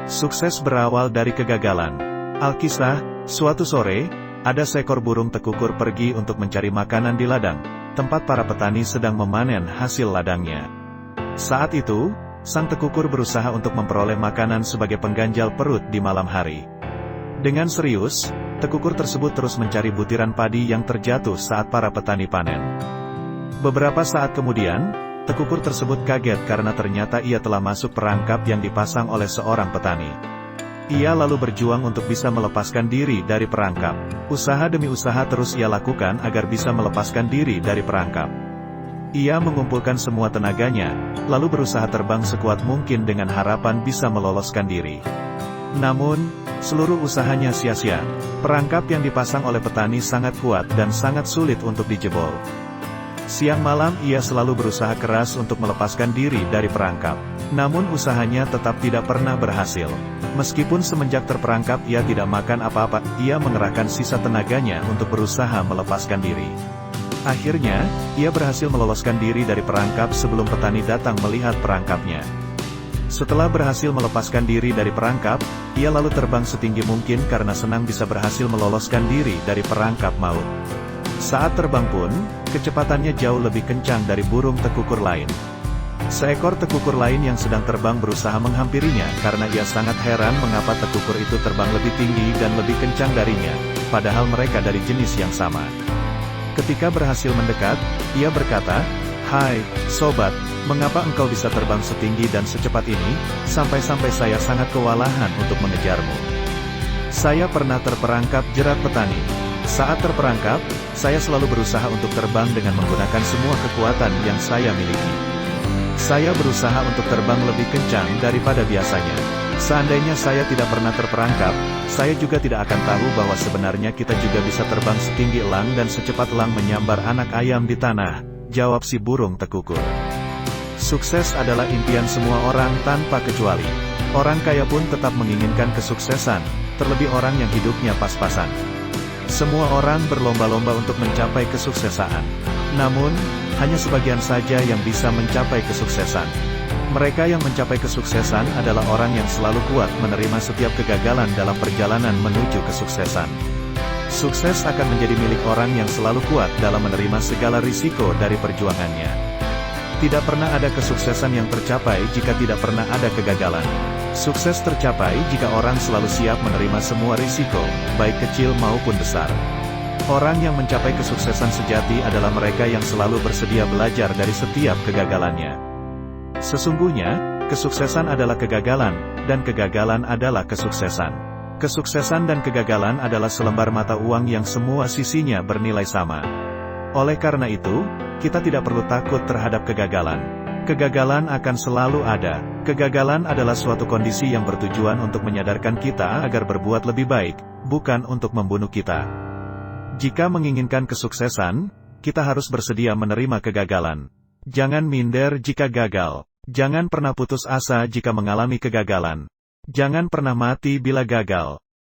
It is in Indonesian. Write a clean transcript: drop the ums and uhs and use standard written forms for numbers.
Sukses berawal dari kegagalan. Alkisah, suatu sore, ada seekor burung tekukur pergi untuk mencari makanan di ladang, tempat para petani sedang memanen hasil ladangnya. Saat itu, sang tekukur berusaha untuk memperoleh makanan sebagai pengganjal perut di malam hari. Dengan serius, tekukur tersebut terus mencari butiran padi yang terjatuh saat para petani panen. Beberapa saat kemudian, tekukur tersebut kaget karena ternyata ia telah masuk perangkap yang dipasang oleh seorang petani. Ia lalu berjuang untuk bisa melepaskan diri dari perangkap. Usaha demi usaha terus ia lakukan agar bisa melepaskan diri dari perangkap. Ia mengumpulkan semua tenaganya, lalu berusaha terbang sekuat mungkin dengan harapan bisa meloloskan diri. Namun, seluruh usahanya sia-sia. Perangkap yang dipasang oleh petani sangat kuat dan sangat sulit untuk dijebol. Siang malam ia selalu berusaha keras untuk melepaskan diri dari perangkap. Namun usahanya tetap tidak pernah berhasil. Meskipun semenjak terperangkap ia tidak makan apa-apa, ia mengerahkan sisa tenaganya untuk berusaha melepaskan diri. Akhirnya, ia berhasil meloloskan diri dari perangkap sebelum petani datang melihat perangkapnya. Setelah berhasil melepaskan diri dari perangkap, ia lalu terbang setinggi mungkin karena senang bisa berhasil meloloskan diri dari perangkap maut. Saat terbang pun, kecepatannya jauh lebih kencang dari burung tekukur lain. Seekor tekukur lain yang sedang terbang berusaha menghampirinya karena ia sangat heran mengapa tekukur itu terbang lebih tinggi dan lebih kencang darinya, padahal mereka dari jenis yang sama. Ketika berhasil mendekat, ia berkata, "Hai, sobat, mengapa engkau bisa terbang setinggi dan secepat ini, sampai-sampai saya sangat kewalahan untuk mengejarmu. Saya pernah terperangkap," jerat petani. "Saat terperangkap, saya selalu berusaha untuk terbang dengan menggunakan semua kekuatan yang saya miliki. Saya berusaha untuk terbang lebih kencang daripada biasanya. Seandainya saya tidak pernah terperangkap, saya juga tidak akan tahu bahwa sebenarnya kita juga bisa terbang setinggi elang dan secepat elang menyambar anak ayam di tanah," jawab si burung tekukur. Sukses adalah impian semua orang tanpa kecuali. Orang kaya pun tetap menginginkan kesuksesan, terlebih orang yang hidupnya pas-pasan. Semua orang berlomba-lomba untuk mencapai kesuksesan. Namun, hanya sebagian saja yang bisa mencapai kesuksesan. Mereka yang mencapai kesuksesan adalah orang yang selalu kuat menerima setiap kegagalan dalam perjalanan menuju kesuksesan. Sukses akan menjadi milik orang yang selalu kuat dalam menerima segala risiko dari perjuangannya. Tidak pernah ada kesuksesan yang tercapai jika tidak pernah ada kegagalan. Sukses tercapai jika orang selalu siap menerima semua risiko, baik kecil maupun besar. Orang yang mencapai kesuksesan sejati adalah mereka yang selalu bersedia belajar dari setiap kegagalannya. Sesungguhnya, kesuksesan adalah kegagalan, dan kegagalan adalah kesuksesan. Kesuksesan dan kegagalan adalah selembar mata uang yang semua sisinya bernilai sama. Oleh karena itu, kita tidak perlu takut terhadap kegagalan. Kegagalan akan selalu ada. Kegagalan adalah suatu kondisi yang bertujuan untuk menyadarkan kita agar berbuat lebih baik, bukan untuk membunuh kita. Jika menginginkan kesuksesan, kita harus bersedia menerima kegagalan. Jangan minder jika gagal. Jangan pernah putus asa jika mengalami kegagalan. Jangan pernah mati bila gagal.